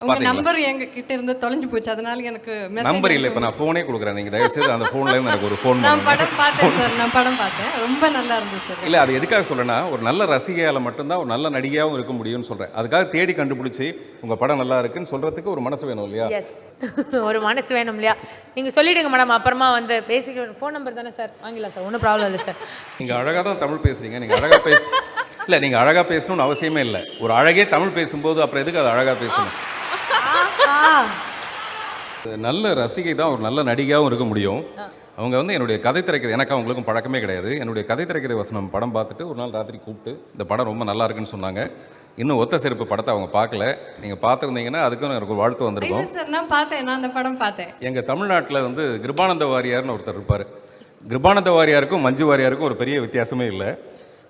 உங்க நம்பர் எங்க கிட்ட இருந்து தொலைஞ்சு போச்சு, அதனால எனக்கு நம்பர் இல்லை. இப்போ நான் ஃபோனே கொடுக்குறேன், நீங்கள் தயவுசெய்து அந்த ஃபோன்ல இருந்து எனக்கு ஒரு ஃபோன் நான் படம் பார்த்தேன் சார், நான் படம் பார்த்தேன், ரொம்ப நல்லா இருந்துச்சு சார். இல்லை, அது எதுக்காக சொல்கிறேன்னா, ஒரு நல்ல ரசிகையால் மட்டும்தான் ஒரு நல்ல நடிகையாகவும் இருக்க முடியும்னு சொல்கிறேன். அதுக்காக தேடி கண்டுபிடிச்சி உங்கள் படம் நல்லா இருக்குன்னு சொல்கிறதுக்கு ஒரு மனசு வேணும் இல்லையா? எஸ், ஒரு மனசு வேணும் இல்லையா? நீங்கள் சொல்லிவிடுங்க மேடம், அப்புறமா வந்து பேசிக்க. ஃபோன் நம்பர் தானே சார், வாங்கிக்கலாம் சார், ஒன்றும் ப்ராப்ளம் இல்லை சார். நீங்கள் அழகாக தான் தமிழ் பேசுகிறீங்க, நீங்கள் அழகாக இல்லை, நீங்கள் அழகாக பேசணும்னு அவசியமே இல்லை. ஒரு அழகே தமிழ் பேசும்போது அப்புறம் எதுக்கு அது அழகாக பேசணும்? நல்ல ரசிகை தான் ஒரு நல்ல நடிகையாகவும் இருக்க முடியும். அவங்க வந்து என்னுடைய கதை திரைக்கதை, எனக்கு அவங்களுக்கும் பழக்கமே கிடையாது. என்னுடைய கதை திரைக்கதை வசனம் படம் பார்த்துட்டு ஒரு நாள் ராத்திரி கூப்பிட்டு இந்த படம் ரொம்ப நல்லா இருக்குன்னு சொன்னாங்க. இன்னும் ஒத்த செருப்பு படத்தை அவங்க பார்க்கல. நீங்கள் பார்த்துருந்தீங்கன்னா அதுக்கும் எனக்கு ஒரு வாழ்த்து வந்திருக்கும். சார் நான் பார்த்தேன், நான் அந்த படம் பார்த்தேன். எங்கள் தமிழ்நாட்டில் வந்து கிருபானந்த வாரியார்னு ஒருத்தர் இருப்பார். கிருபானந்த வாரியாருக்கும் மஞ்சு வாரியாருக்கும் ஒரு பெரிய வித்தியாசமே இல்லை.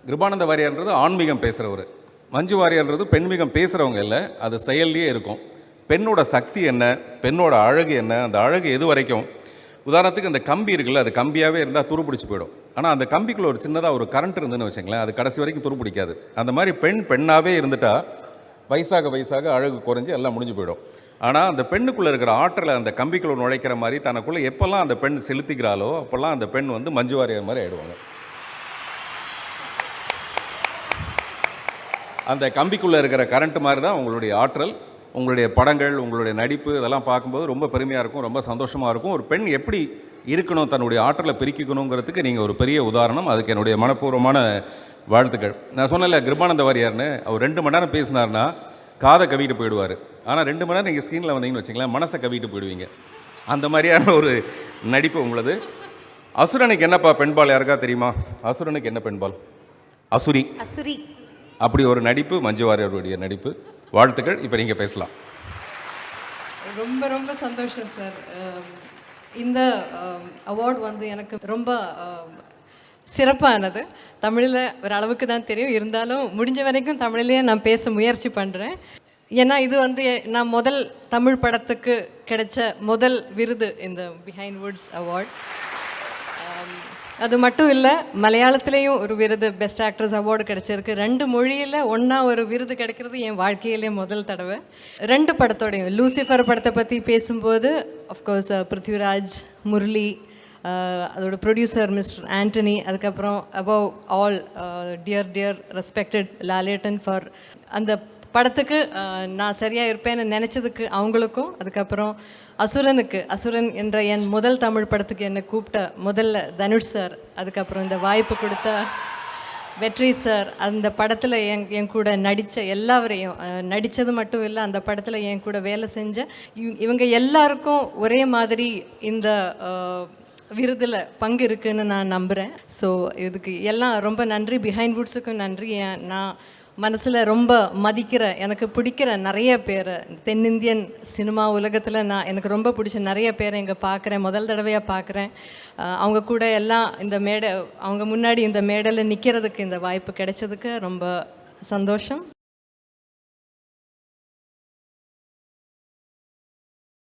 கிருபானந்த வாரியார்ன்றது ஆன்மீகம் பேசுகிறவர், மஞ்சு வாரியார்ன்றது பெண்மீகம் பேசுகிறவங்க இல்லை, அது செயல்லையே இருக்கும். பெண்ணோட சக்தி என்ன, பெண்ணோட அழகு என்ன, அந்த அழகு எது வரைக்கும், உதாரணத்துக்கு அந்த கம்பி இருக்குல்ல, அது கம்பியாகவே இருந்தால் துருப்பிடிச்சு போயிடும். ஆனால் அந்த கம்பிக்குள்ளே ஒரு சின்னதாக ஒரு கரண்ட் இருந்துன்னு வச்சுங்களேன், அது கடைசி வரைக்கும் துருப்பிடிக்காது. அந்த மாதிரி பெண்ணாகவே இருந்துட்டா வயசாக வயசாக அழகு குறைஞ்சி எல்லாம் முடிஞ்சு போயிடும். ஆனால் அந்த பெண்ணுக்குள்ளே இருக்கிற ஆற்றலை அந்த கம்பிக்குள்ளே நுழைக்கிற மாதிரி தனக்குள்ளே எப்போல்லாம் அந்த பெண் செலுத்திக்கிறாளோ அப்போல்லாம் அந்த பெண் வந்து மஞ்சு வாரியார் மாதிரி ஆகிடுவாங்க. அந்த கம்பிக்குள்ளே இருக்கிற கரண்ட் மாதிரி தான் உங்களுடைய ஆற்றல். உங்களுடைய படங்கள், உங்களுடைய நடிப்பு, இதெல்லாம் பார்க்கும்போது ரொம்ப பெருமையாக இருக்கும், ரொம்ப சந்தோஷமாக இருக்கும். ஒரு பெண் எப்படி இருக்கணும், தன்னுடைய ஆற்றலை பெருக்கிக்கணுங்கிறதுக்கு நீங்கள் ஒரு பெரிய உதாரணம். அதுக்கு என்னுடைய மனப்பூர்வமான வாழ்த்துக்கள். நான் சொன்னல கிருபானந்த வாரியார்னு, அவர் 2 மணி நேரம் பேசினார்னா காதை கவிட்டு போயிடுவார். ஆனால் 2 மணி நேரம் நீங்கள் ஸ்க்ரீனில் வந்தீங்கன்னு வச்சிங்களேன், மனசை கவிட்டு போயிடுவீங்க. அந்த மாதிரியான ஒரு நடிப்பு உங்களது. அசுரனுக்கு என்னப்பா பெண்பால் யாருக்கா தெரியுமா? அசுரனுக்கு என்ன பெண்பால்? அசுரி. அசுரி. அப்படி ஒரு நடிப்பு மஞ்சு வாரியருடைய நடிப்பு. வாழ்த்துக்கள். இப்போ நீங்கள் பேசலாம். ரொம்ப ரொம்ப சந்தோஷம் சார். இந்த அவார்டு வந்து எனக்கு ரொம்ப சிறப்பானது. தமிழில் ஒரு அளவுக்கு தான் தெரியும், இருந்தாலும் முடிஞ்ச வரைக்கும் தமிழிலேயே நான் பேச முயற்சி பண்ணுறேன். ஏன்னா இது வந்து நான் முதல் தமிழ் படத்துக்கு கிடைச்ச முதல் விருது, இந்த பிஹைண்ட் வுட்ஸ் அவார்ட். அது மட்டும் இல்லை, மலையாளத்துலேயும் ஒரு விருது, பெஸ்ட் ஆக்ட்ரஸ் அவார்டு கிடச்சிருக்கு. 2 மொழியில் ஒன்றா ஒரு விருது கிடைக்கிறது என் வாழ்க்கையிலே முதல் தடவை. 2 படத்தோடையும், லூசிஃபர் படத்தை பற்றி பேசும்போது அஃப்கோர்ஸ் பிருத்விராஜ், முரளி, அதோட ப்ரொடியூசர் மிஸ்டர் ஆண்டனி, அதுக்கப்புறம் above all dear respected Lalettan for அந்த படத்துக்கு நான் சரியாக இருப்பேன்னு நினச்சதுக்கு அவங்களுக்கும், அதுக்கப்புறம் அசுரன் என்ற என் முதல் தமிழ் படத்துக்கு என்னை கூப்பிட்ட முதல்ல தனுஷ் சார், அதுக்கப்புறம் இந்த வாய்ப்பு கொடுத்த வெற்றி சார், அந்த படத்தில் என் கூட நடித்த எல்லாவரையும், நடித்தது மட்டும் இல்லை, அந்த படத்தில் என் கூட வேலை செஞ்ச இவங்க எல்லாருக்கும் ஒரே மாதிரி இந்த விருதில் பங்கு இருக்குதுன்னு நான் நம்புகிறேன். ஸோ இதுக்கு எல்லாம் ரொம்ப நன்றி. பிஹைண்ட் வுட்ஸுக்கும் நன்றி. நான் மனசில் ரொம்ப மதிக்கிற, எனக்கு பிடிக்கிற நிறைய பேர், தென்னிந்தியன் சினிமா உலகத்தில் எனக்கு ரொம்ப பிடிச்ச நிறைய பேரை இங்கே பார்க்குறேன், முதல் தடவையாக பார்க்குறேன். அவங்க கூட எல்லாம் இந்த அவங்க முன்னாடி இந்த மேடையில் நிற்கிறதுக்கு இந்த வாய்ப்பு கிடைச்சதுக்கு ரொம்ப சந்தோஷம்.